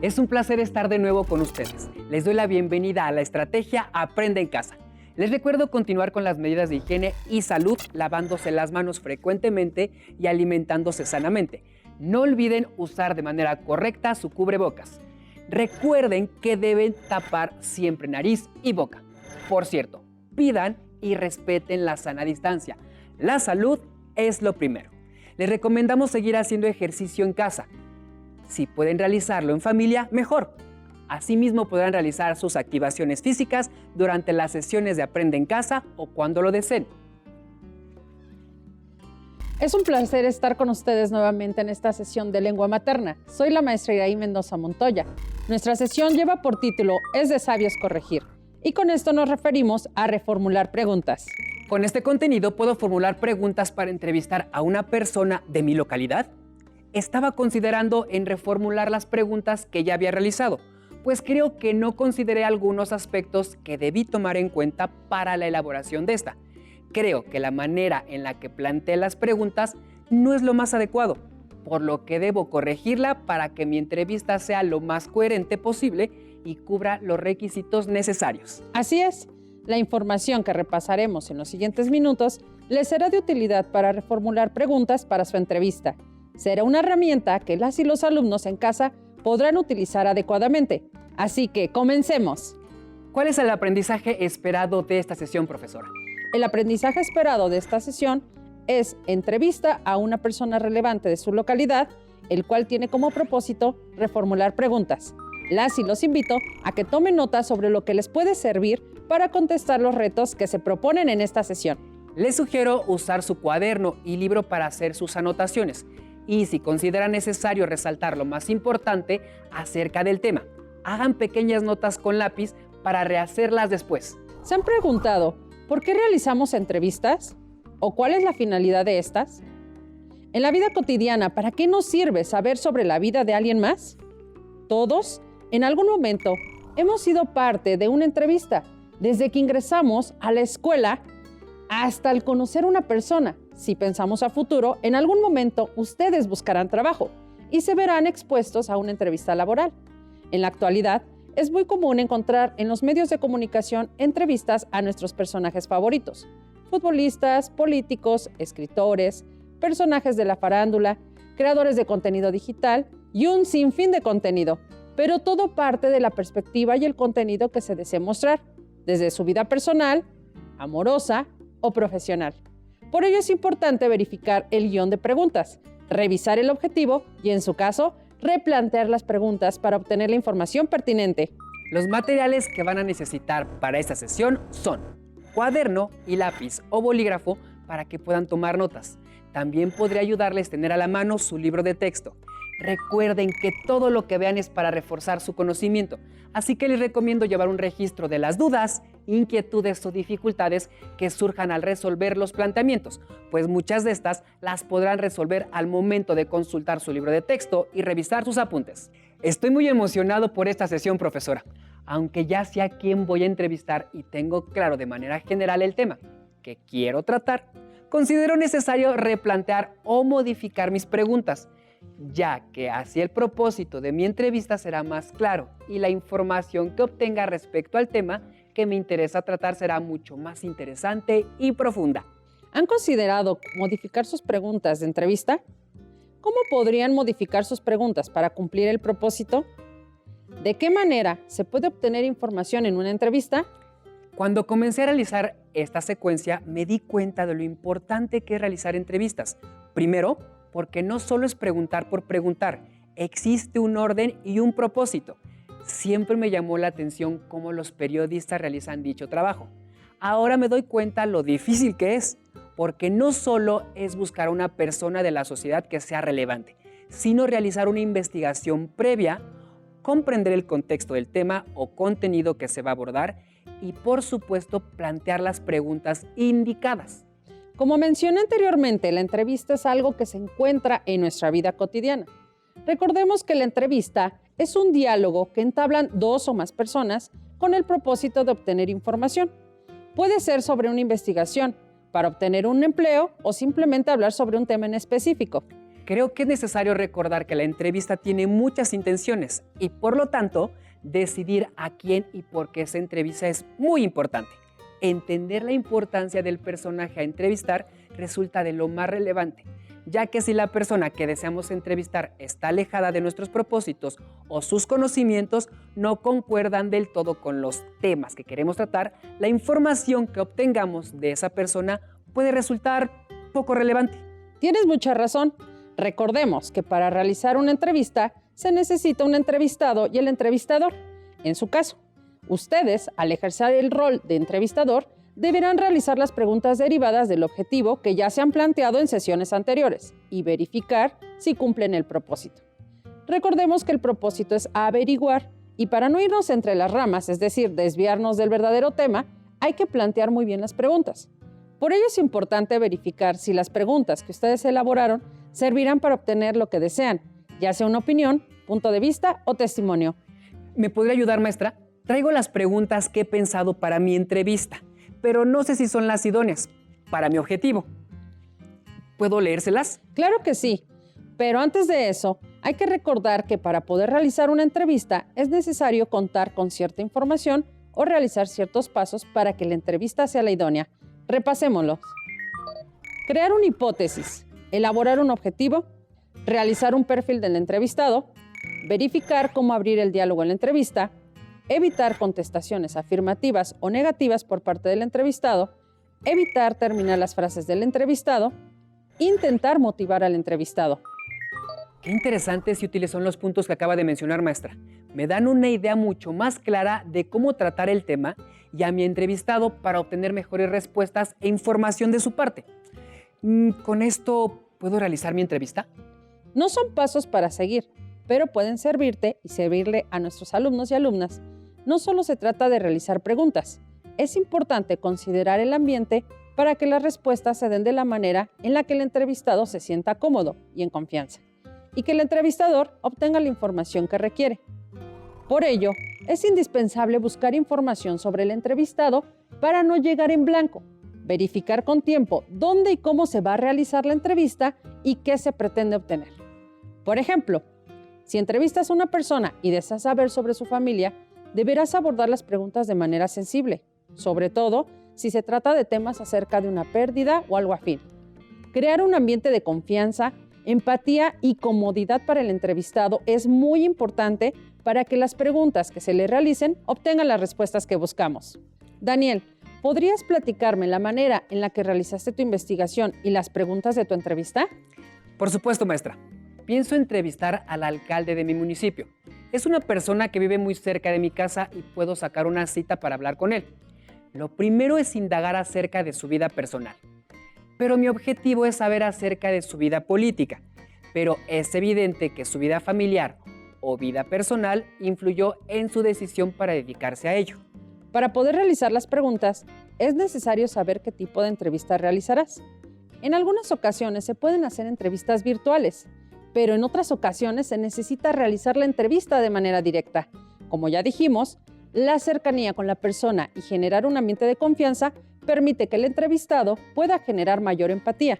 Es un placer estar de nuevo con ustedes. Les doy la bienvenida a la estrategia Aprende en Casa. Les recuerdo continuar con las medidas de higiene y salud, lavándose las manos frecuentemente y alimentándose sanamente. No olviden usar de manera correcta su cubrebocas. Recuerden que deben tapar siempre nariz y boca. Por cierto, pidan y respeten la sana distancia. La salud es lo primero. Les recomendamos seguir haciendo ejercicio en casa. Si pueden realizarlo en familia, mejor. Asimismo, podrán realizar sus activaciones físicas durante las sesiones de Aprende en Casa o cuando lo deseen. Es un placer estar con ustedes nuevamente en esta sesión de lengua materna. Soy la maestra Iraí Mendoza Montoya. Nuestra sesión lleva por título Es de sabios corregir. Y con esto nos referimos a reformular preguntas. Con este contenido puedo formular preguntas para entrevistar a una persona de mi localidad. Estaba considerando en reformular las preguntas que ya había realizado, pues creo que no consideré algunos aspectos que debí tomar en cuenta para la elaboración de esta. Creo que la manera en la que planteé las preguntas no es lo más adecuado, por lo que debo corregirla para que mi entrevista sea lo más coherente posible y cubra los requisitos necesarios. Así es, la información que repasaremos en los siguientes minutos les será de utilidad para reformular preguntas para su entrevista. Será una herramienta que las y los alumnos en casa podrán utilizar adecuadamente. Así que comencemos. ¿Cuál es el aprendizaje esperado de esta sesión, profesora? El aprendizaje esperado de esta sesión es entrevista a una persona relevante de su localidad, el cual tiene como propósito reformular preguntas. Las y los invito a que tomen nota sobre lo que les puede servir para contestar los retos que se proponen en esta sesión. Les sugiero usar su cuaderno y libro para hacer sus anotaciones y si consideran necesario resaltar lo más importante acerca del tema, hagan pequeñas notas con lápiz para rehacerlas después. ¿Se han preguntado por qué realizamos entrevistas? ¿O cuál es la finalidad de estas? En la vida cotidiana, ¿para qué nos sirve saber sobre la vida de alguien más? Todos, en algún momento, hemos sido parte de una entrevista, desde que ingresamos a la escuela hasta el conocer una persona. Si pensamos a futuro, en algún momento ustedes buscarán trabajo y se verán expuestos a una entrevista laboral. En la actualidad, es muy común encontrar en los medios de comunicación entrevistas a nuestros personajes favoritos: futbolistas, políticos, escritores, personajes de la farándula, creadores de contenido digital y un sinfín de contenido, pero todo parte de la perspectiva y el contenido que se desea mostrar, desde su vida personal, amorosa o profesional. Por ello es importante verificar el guión de preguntas, revisar el objetivo y, en su caso, replantear las preguntas para obtener la información pertinente. Los materiales que van a necesitar para esta sesión son cuaderno y lápiz o bolígrafo para que puedan tomar notas. También podría ayudarles tener a la mano su libro de texto. Recuerden que todo lo que vean es para reforzar su conocimiento, así que les recomiendo llevar un registro de las dudas, inquietudes o dificultades que surjan al resolver los planteamientos, pues muchas de estas las podrán resolver al momento de consultar su libro de texto y revisar sus apuntes. Estoy muy emocionado por esta sesión, profesora. Aunque ya sé a quién voy a entrevistar y tengo claro de manera general el tema que quiero tratar, considero necesario replantear o modificar mis preguntas, ya que así el propósito de mi entrevista será más claro y la información que obtenga respecto al tema que me interesa tratar será mucho más interesante y profunda. ¿Han considerado modificar sus preguntas de entrevista? ¿Cómo podrían modificar sus preguntas para cumplir el propósito? ¿De qué manera se puede obtener información en una entrevista? Cuando comencé a realizar esta secuencia, me di cuenta de lo importante que es realizar entrevistas. Primero, porque no solo es preguntar por preguntar, existe un orden y un propósito. Siempre me llamó la atención cómo los periodistas realizan dicho trabajo. Ahora me doy cuenta lo difícil que es, porque no solo es buscar a una persona de la sociedad que sea relevante, sino realizar una investigación previa, comprender el contexto del tema o contenido que se va a abordar y, por supuesto, plantear las preguntas indicadas. Como mencioné anteriormente, la entrevista es algo que se encuentra en nuestra vida cotidiana. Recordemos que la entrevista es un diálogo que entablan dos o más personas con el propósito de obtener información. Puede ser sobre una investigación, para obtener un empleo o simplemente hablar sobre un tema en específico. Creo que es necesario recordar que la entrevista tiene muchas intenciones y por lo tanto, decidir a quién y por qué se entrevista es muy importante. Entender la importancia del personaje a entrevistar resulta de lo más relevante, ya que si la persona que deseamos entrevistar está alejada de nuestros propósitos o sus conocimientos no concuerdan del todo con los temas que queremos tratar, la información que obtengamos de esa persona puede resultar poco relevante. Tienes mucha razón. Recordemos que para realizar una entrevista se necesita un entrevistado y el entrevistador. En su caso, ustedes, al ejercer el rol de entrevistador, deberán realizar las preguntas derivadas del objetivo que ya se han planteado en sesiones anteriores y verificar si cumplen el propósito. Recordemos que el propósito es averiguar y para no irnos entre las ramas, es decir, desviarnos del verdadero tema, hay que plantear muy bien las preguntas. Por ello es importante verificar si las preguntas que ustedes elaboraron servirán para obtener lo que desean, ya sea una opinión, punto de vista o testimonio. ¿Me podría ayudar, maestra? Traigo las preguntas que he pensado para mi entrevista, pero no sé si son las idóneas para mi objetivo. ¿Puedo leérselas? Claro que sí, pero antes de eso, hay que recordar que para poder realizar una entrevista es necesario contar con cierta información o realizar ciertos pasos para que la entrevista sea la idónea. Repasémoslos. Crear una hipótesis, elaborar un objetivo, realizar un perfil del entrevistado, verificar cómo abrir el diálogo en la entrevista, evitar contestaciones afirmativas o negativas por parte del entrevistado, evitar terminar las frases del entrevistado, intentar motivar al entrevistado. Qué interesantes y útiles son los puntos que acaba de mencionar, maestra. Me dan una idea mucho más clara de cómo tratar el tema y a mi entrevistado para obtener mejores respuestas e información de su parte. ¿Con esto puedo realizar mi entrevista? No son pasos para seguir, pero pueden servirte y servirle a nuestros alumnos y alumnas. No solo se trata de realizar preguntas, es importante considerar el ambiente para que las respuestas se den de la manera en la que el entrevistado se sienta cómodo y en confianza, y que el entrevistador obtenga la información que requiere. Por ello, es indispensable buscar información sobre el entrevistado para no llegar en blanco, verificar con tiempo dónde y cómo se va a realizar la entrevista y qué se pretende obtener. Por ejemplo, si entrevistas a una persona y deseas saber sobre su familia, deberás abordar las preguntas de manera sensible, sobre todo si se trata de temas acerca de una pérdida o algo afín. Crear un ambiente de confianza, empatía y comodidad para el entrevistado es muy importante para que las preguntas que se le realicen obtengan las respuestas que buscamos. Daniel, ¿podrías platicarme la manera en la que realizaste tu investigación y las preguntas de tu entrevista? Por supuesto, maestra. Pienso entrevistar al alcalde de mi municipio. Es una persona que vive muy cerca de mi casa y puedo sacar una cita para hablar con él. Lo primero es indagar acerca de su vida personal. Pero mi objetivo es saber acerca de su vida política. Pero es evidente que su vida familiar o vida personal influyó en su decisión para dedicarse a ello. Para poder realizar las preguntas, es necesario saber qué tipo de entrevista realizarás. En algunas ocasiones se pueden hacer entrevistas virtuales, pero en otras ocasiones se necesita realizar la entrevista de manera directa. Como ya dijimos, la cercanía con la persona y generar un ambiente de confianza permite que el entrevistado pueda generar mayor empatía.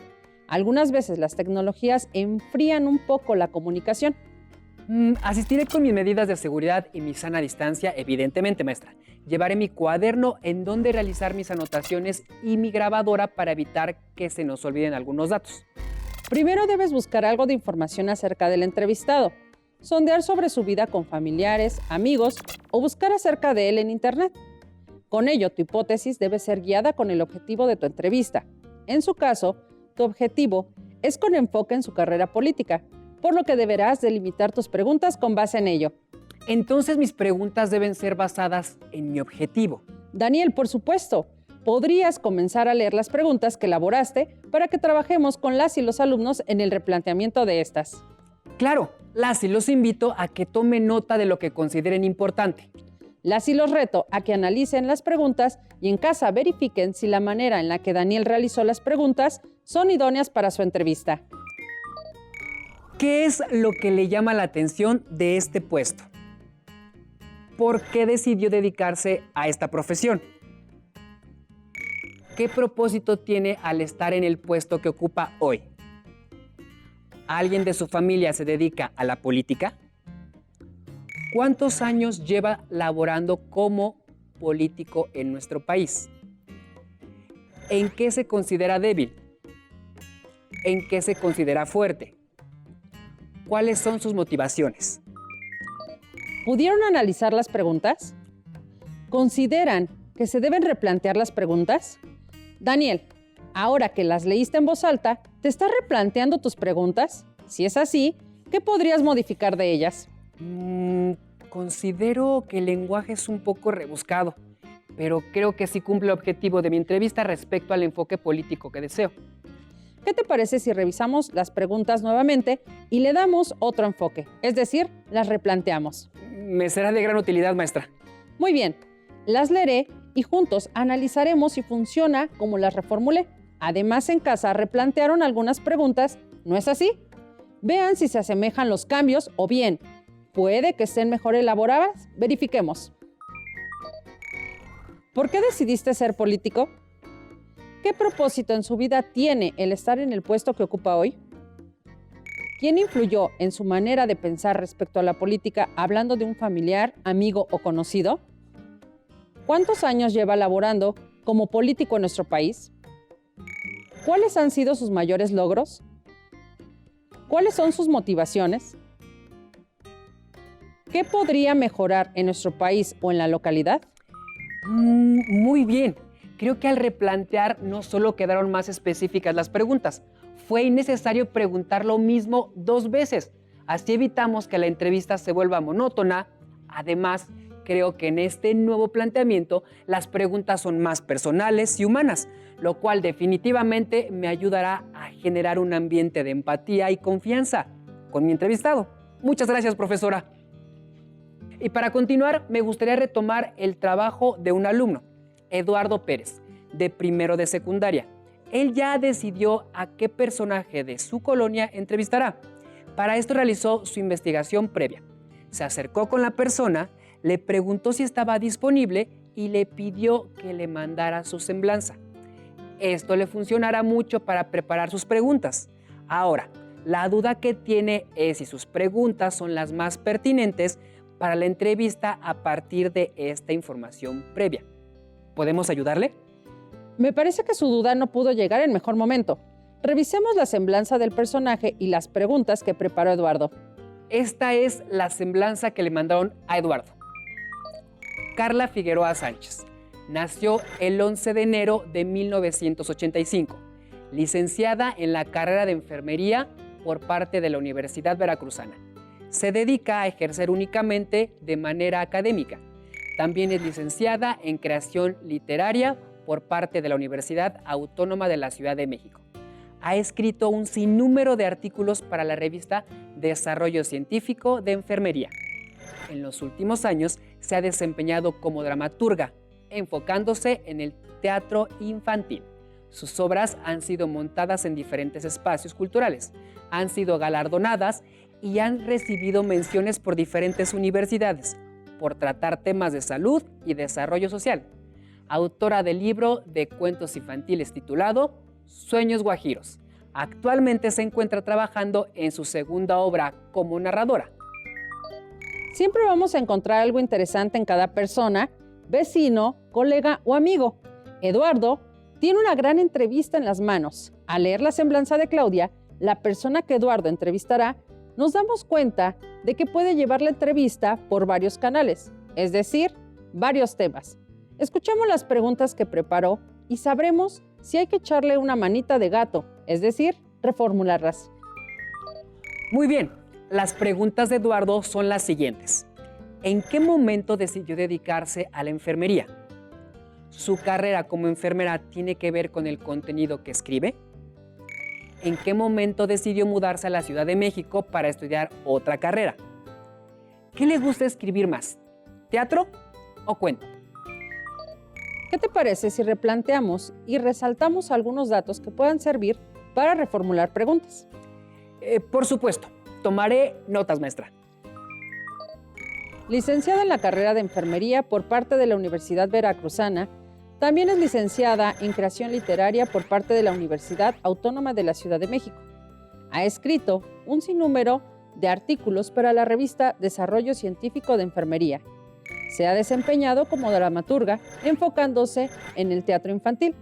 Algunas veces las tecnologías enfrían un poco la comunicación. Asistiré con mis medidas de seguridad y mi sana distancia, evidentemente, maestra. Llevaré mi cuaderno en donde realizar mis anotaciones y mi grabadora para evitar que se nos olviden algunos datos. Primero debes buscar algo de información acerca del entrevistado, sondear sobre su vida con familiares, amigos o buscar acerca de él en Internet. Con ello, tu hipótesis debe ser guiada con el objetivo de tu entrevista. En su caso, tu objetivo es con enfoque en su carrera política, por lo que deberás delimitar tus preguntas con base en ello. Entonces mis preguntas deben ser basadas en mi objetivo. Daniel, por supuesto, podrías comenzar a leer las preguntas que elaboraste para que trabajemos con las y los alumnos en el replanteamiento de estas. Claro, las y los invito a que tomen nota de lo que consideren importante. Las y los reto a que analicen las preguntas y en casa verifiquen si la manera en la que Daniel realizó las preguntas son idóneas para su entrevista. ¿Qué es lo que le llama la atención de este puesto? ¿Por qué decidió dedicarse a esta profesión? ¿Qué propósito tiene al estar en el puesto que ocupa hoy? ¿Alguien de su familia se dedica a la política? ¿Cuántos años lleva laborando como político en nuestro país? ¿En qué se considera débil? ¿En qué se considera fuerte? ¿Cuáles son sus motivaciones? ¿Pudieron analizar las preguntas? ¿Consideran que se deben replantear las preguntas? Daniel, ahora que las leíste en voz alta, ¿te estás replanteando tus preguntas? Si es así, ¿qué podrías modificar de ellas? Considero que el lenguaje es un poco rebuscado, pero creo que sí cumple el objetivo de mi entrevista respecto al enfoque político que deseo. ¿Qué te parece si revisamos las preguntas nuevamente y le damos otro enfoque? Es decir, las replanteamos. Me será de gran utilidad, maestra. Muy bien, las leeré y juntos analizaremos si funciona como las reformulé. Además, en casa replantearon algunas preguntas, ¿no es así? Vean si se asemejan los cambios o bien, puede que estén mejor elaboradas. Verifiquemos. ¿Por qué decidiste ser político? ¿Qué propósito en su vida tiene el estar en el puesto que ocupa hoy? ¿Quién influyó en su manera de pensar respecto a la política hablando de un familiar, amigo o conocido? ¿Cuántos años lleva laborando como político en nuestro país? ¿Cuáles han sido sus mayores logros? ¿Cuáles son sus motivaciones? ¿Qué podría mejorar en nuestro país o en la localidad? Muy bien. Creo que al replantear no solo quedaron más específicas las preguntas, fue innecesario preguntar lo mismo 2 veces. Así evitamos que la entrevista se vuelva monótona. Además, creo que en este nuevo planteamiento las preguntas son más personales y humanas, lo cual definitivamente me ayudará a generar un ambiente de empatía y confianza con mi entrevistado. Muchas gracias, profesora. Y para continuar, me gustaría retomar el trabajo de un alumno, Eduardo Pérez, de primero de secundaria. Él ya decidió a qué personaje de su colonia entrevistará. Para esto realizó su investigación previa. Se acercó con la persona, le preguntó si estaba disponible y le pidió que le mandara su semblanza. Esto le funcionará mucho para preparar sus preguntas. Ahora, la duda que tiene es si sus preguntas son las más pertinentes para la entrevista a partir de esta información previa. ¿Podemos ayudarle? Me parece que su duda no pudo llegar en mejor momento. Revisemos la semblanza del personaje y las preguntas que preparó Eduardo. Esta es la semblanza que le mandaron a Eduardo. Carla Figueroa Sánchez. Nació el 11 de enero de 1985. Licenciada en la carrera de enfermería por parte de la Universidad Veracruzana. Se dedica a ejercer únicamente de manera académica. También es licenciada en creación literaria por parte de la Universidad Autónoma de la Ciudad de México. Ha escrito un sinnúmero de artículos para la revista Desarrollo Científico de Enfermería. En los últimos años se ha desempeñado como dramaturga, enfocándose en el teatro infantil. Sus obras han sido montadas en diferentes espacios culturales, han sido galardonadas y han recibido menciones por diferentes universidades por tratar temas de salud y desarrollo social. Autora del libro de cuentos infantiles titulado Sueños Guajiros. Actualmente se encuentra trabajando en su segunda obra como narradora. Siempre vamos a encontrar algo interesante en cada persona, vecino, colega o amigo. Eduardo tiene una gran entrevista en las manos. Al leer la semblanza de Claudia, la persona que Eduardo entrevistará, nos damos cuenta de que puede llevar la entrevista por varios canales, es decir, varios temas. Escuchemos las preguntas que preparó y sabremos si hay que echarle una manita de gato, es decir, reformularlas. Muy bien, las preguntas de Eduardo son las siguientes. ¿En qué momento decidió dedicarse a la enfermería? ¿Su carrera como enfermera tiene que ver con el contenido que escribe? ¿En qué momento decidió mudarse a la Ciudad de México para estudiar otra carrera? ¿Qué le gusta escribir más? ¿Teatro o cuento? ¿Qué te parece si replanteamos y resaltamos algunos datos que puedan servir para reformular preguntas? Por supuesto, tomaré notas, maestra. Licenciada en la carrera de enfermería por parte de la Universidad Veracruzana, también es licenciada en creación literaria por parte de la Universidad Autónoma de la Ciudad de México. Ha escrito un sinnúmero de artículos para la revista Desarrollo Científico de Enfermería. Se ha desempeñado como dramaturga, enfocándose en el teatro infantil.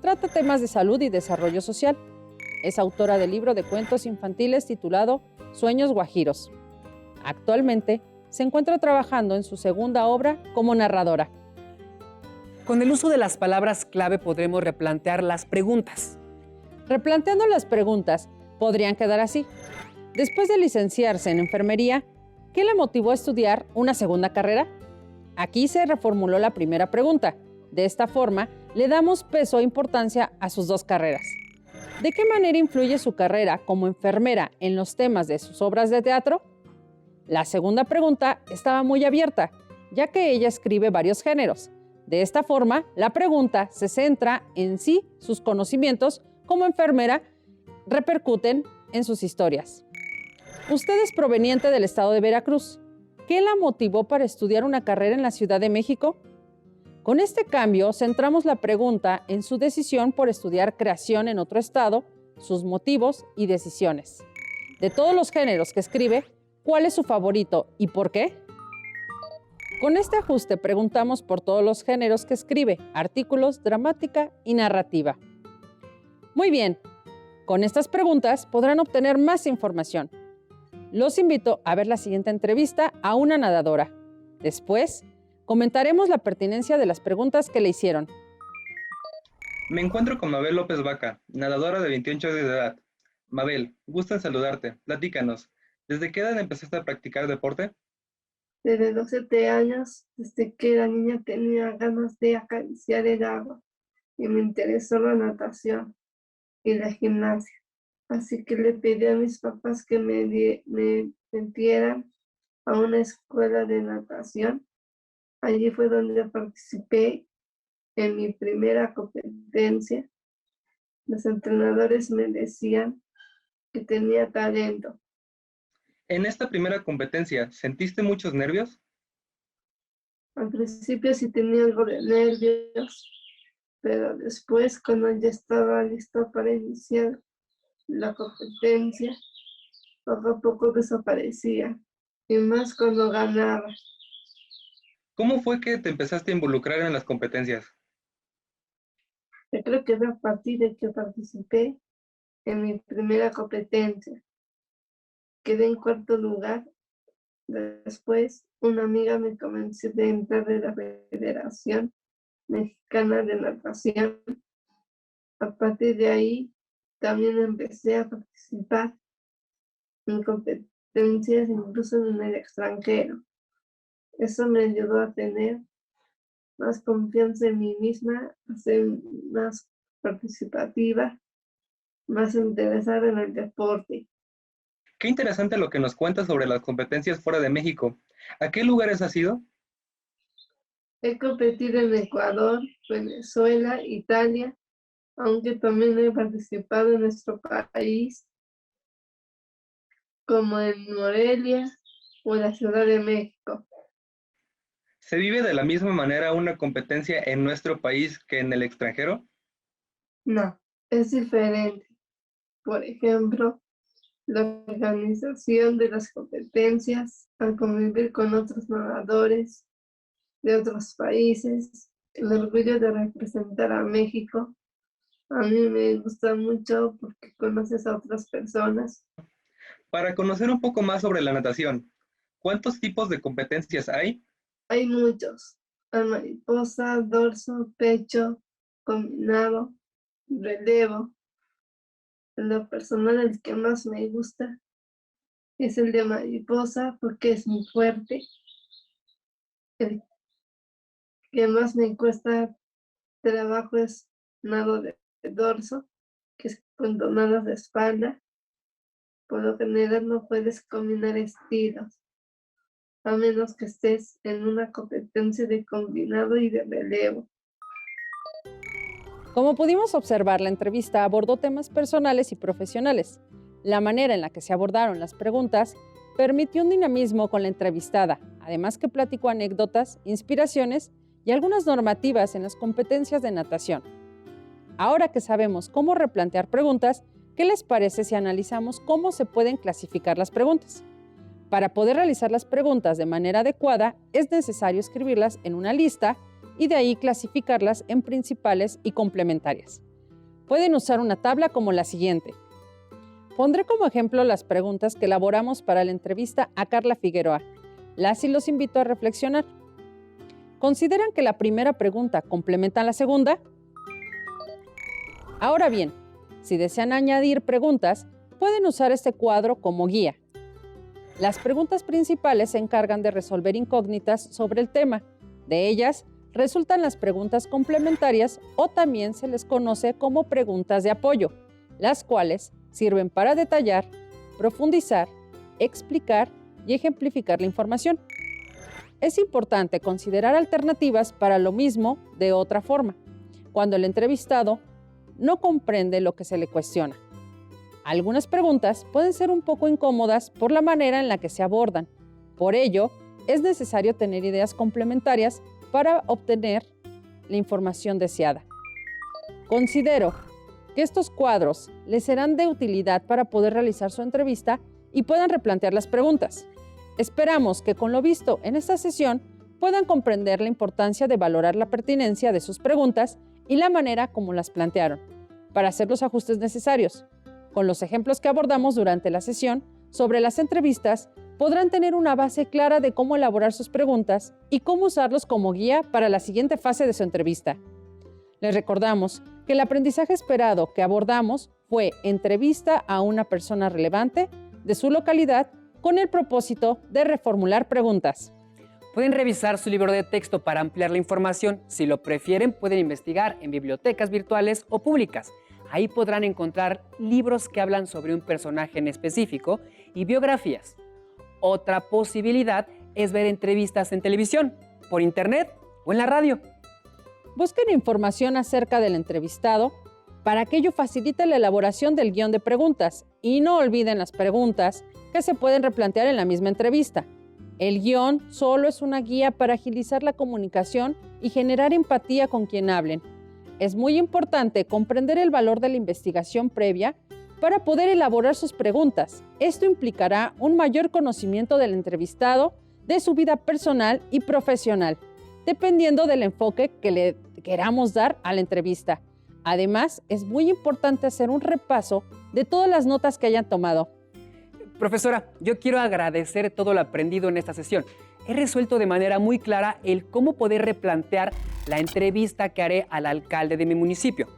Trata temas de salud y desarrollo social. Es autora del libro de cuentos infantiles titulado Sueños Guajiros. Actualmente se encuentra trabajando en su segunda obra como narradora. Con el uso de las palabras clave podremos replantear las preguntas. Replanteando las preguntas, podrían quedar así. Después de licenciarse en enfermería, ¿qué le motivó a estudiar una segunda carrera? Aquí se reformuló la primera pregunta. De esta forma, le damos peso e importancia a sus dos carreras. ¿De qué manera influye su carrera como enfermera en los temas de sus obras de teatro? La segunda pregunta estaba muy abierta, ya que ella escribe varios géneros. De esta forma, la pregunta se centra en si sus conocimientos como enfermera repercuten en sus historias. Usted es proveniente del estado de Veracruz. ¿Qué la motivó para estudiar una carrera en la Ciudad de México? Con este cambio, centramos la pregunta en su decisión por estudiar creación en otro estado, sus motivos y decisiones. De todos los géneros que escribe, ¿cuál es su favorito y por qué? Con este ajuste preguntamos por todos los géneros que escribe, artículos, dramática y narrativa. Muy bien, con estas preguntas podrán obtener más información. Los invito a ver la siguiente entrevista a una nadadora. Después, comentaremos la pertinencia de las preguntas que le hicieron. Me encuentro con Mabel López Vaca, nadadora de 28 años de edad. Mabel, gusto en saludarte. Platícanos, ¿desde qué edad empezaste a practicar deporte? Desde los 7 años, desde que era niña, tenía ganas de acariciar el agua y me interesó la natación y la gimnasia. Así que le pedí a mis papás que me metieran a una escuela de natación. Allí fue donde participé en mi primera competencia. Los entrenadores me decían que tenía talento. En esta primera competencia, ¿sentiste muchos nervios? Al principio sí tenía algo de nervios, pero después, cuando ya estaba listo para iniciar la competencia, poco a poco desaparecía, y más cuando ganaba. ¿Cómo fue que te empezaste a involucrar en las competencias? Yo creo que fue a partir de que participé en mi primera competencia. Quedé en cuarto lugar. Después, una amiga me convenció de entrar en la Federación Mexicana de Natación. A partir de ahí, también empecé a participar en competencias, incluso en el extranjero. Eso me ayudó a tener más confianza en mí misma, a ser más participativa, más interesada en el deporte. Qué interesante lo que nos cuentas sobre las competencias fuera de México. ¿A qué lugares has ido? He competido en Ecuador, Venezuela, Italia, aunque también he participado en nuestro país, como en Morelia o en la Ciudad de México. ¿Se vive de la misma manera una competencia en nuestro país que en el extranjero? No, es diferente. Por ejemplo, la organización de las competencias, al convivir con otros nadadores de otros países, el orgullo de representar a México. A mí me gusta mucho porque conoces a otras personas. Para conocer un poco más sobre la natación, ¿cuántos tipos de competencias hay? Hay muchos: mariposa, dorso, pecho, combinado, relevo. En lo personal, el que más me gusta es el de mariposa porque es muy fuerte. El que más me cuesta trabajo es nado de dorso, que es cuando nadas de espalda. Por lo general no puedes combinar estilos, a menos que estés en una competencia de combinado y de relevo. Como pudimos observar, la entrevista abordó temas personales y profesionales. La manera en la que se abordaron las preguntas permitió un dinamismo con la entrevistada, además que platicó anécdotas, inspiraciones y algunas normativas en las competencias de natación. Ahora que sabemos cómo replantear preguntas, ¿qué les parece si analizamos cómo se pueden clasificar las preguntas? Para poder realizar las preguntas de manera adecuada, es necesario escribirlas en una lista y de ahí clasificarlas en principales y complementarias. Pueden usar una tabla como la siguiente. Pondré como ejemplo las preguntas que elaboramos para la entrevista a Carla Figueroa. Las y los invito a reflexionar. ¿Consideran que la primera pregunta complementa a la segunda? Ahora bien, si desean añadir preguntas, pueden usar este cuadro como guía. Las preguntas principales se encargan de resolver incógnitas sobre el tema. De ellas, resultan las preguntas complementarias o también se les conoce como preguntas de apoyo, las cuales sirven para detallar, profundizar, explicar y ejemplificar la información. Es importante considerar alternativas para lo mismo de otra forma, cuando el entrevistado no comprende lo que se le cuestiona. Algunas preguntas pueden ser un poco incómodas por la manera en la que se abordan. Por ello, es necesario tener ideas complementarias para obtener la información deseada. Considero que estos cuadros les serán de utilidad para poder realizar su entrevista y puedan replantear las preguntas. Esperamos que con lo visto en esta sesión puedan comprender la importancia de valorar la pertinencia de sus preguntas y la manera como las plantearon, para hacer los ajustes necesarios. Con los ejemplos que abordamos durante la sesión sobre las entrevistas, podrán tener una base clara de cómo elaborar sus preguntas y cómo usarlos como guía para la siguiente fase de su entrevista. Les recordamos que el aprendizaje esperado que abordamos fue entrevista a una persona relevante de su localidad con el propósito de reformular preguntas. Pueden revisar su libro de texto para ampliar la información. Si lo prefieren, pueden investigar en bibliotecas virtuales o públicas. Ahí podrán encontrar libros que hablan sobre un personaje en específico y biografías. Otra posibilidad es ver entrevistas en televisión, por internet o en la radio. Busquen información acerca del entrevistado para que ello facilite la elaboración del guión de preguntas y no olviden las preguntas que se pueden replantear en la misma entrevista. El guión solo es una guía para agilizar la comunicación y generar empatía con quien hablen. Es muy importante comprender el valor de la investigación previa para poder elaborar sus preguntas. Esto implicará un mayor conocimiento del entrevistado, de su vida personal y profesional, dependiendo del enfoque que le queramos dar a la entrevista. Además, es muy importante hacer un repaso de todas las notas que hayan tomado. Profesora, yo quiero agradecer todo lo aprendido en esta sesión. He resuelto de manera muy clara el cómo poder replantear la entrevista que haré al alcalde de mi municipio.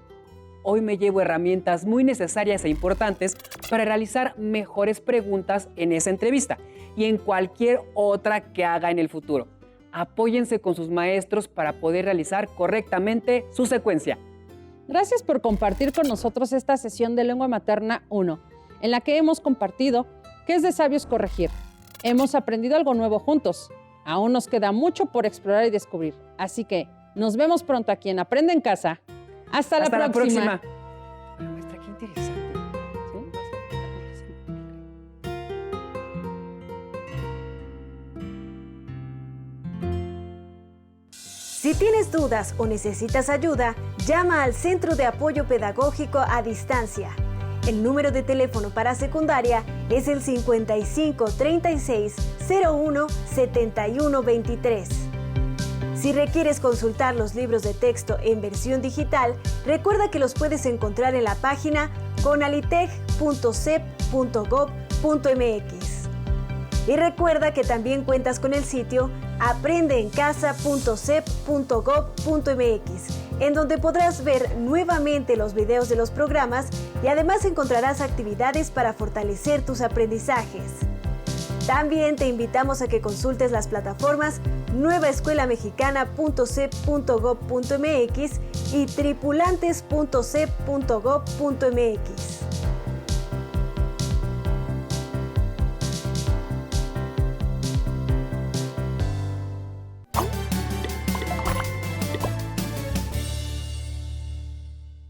Hoy me llevo herramientas muy necesarias e importantes para realizar mejores preguntas en esa entrevista y en cualquier otra que haga en el futuro. Apóyense con sus maestros para poder realizar correctamente su secuencia. Gracias por compartir con nosotros esta sesión de Lengua Materna 1, en la que hemos compartido que es de sabios corregir. Hemos aprendido algo nuevo juntos. Aún nos queda mucho por explorar y descubrir. Así que nos vemos pronto aquí en Aprende en Casa. Hasta la próxima. Bueno, maestra, qué interesante. Si tienes dudas o necesitas ayuda, llama al Centro de Apoyo Pedagógico a Distancia. El número de teléfono para secundaria es el 55 36 01 71 23. Si requieres consultar los libros de texto en versión digital, recuerda que los puedes encontrar en la página conaliteg.cep.gov.mx. Y recuerda que también cuentas con el sitio aprendeencasa.cep.gov.mx, en donde podrás ver nuevamente los videos de los programas y además encontrarás actividades para fortalecer tus aprendizajes. También te invitamos a que consultes las plataformas nuevaescuelamexicana.cep.gov.mx y tripulantes.cep.gov.mx.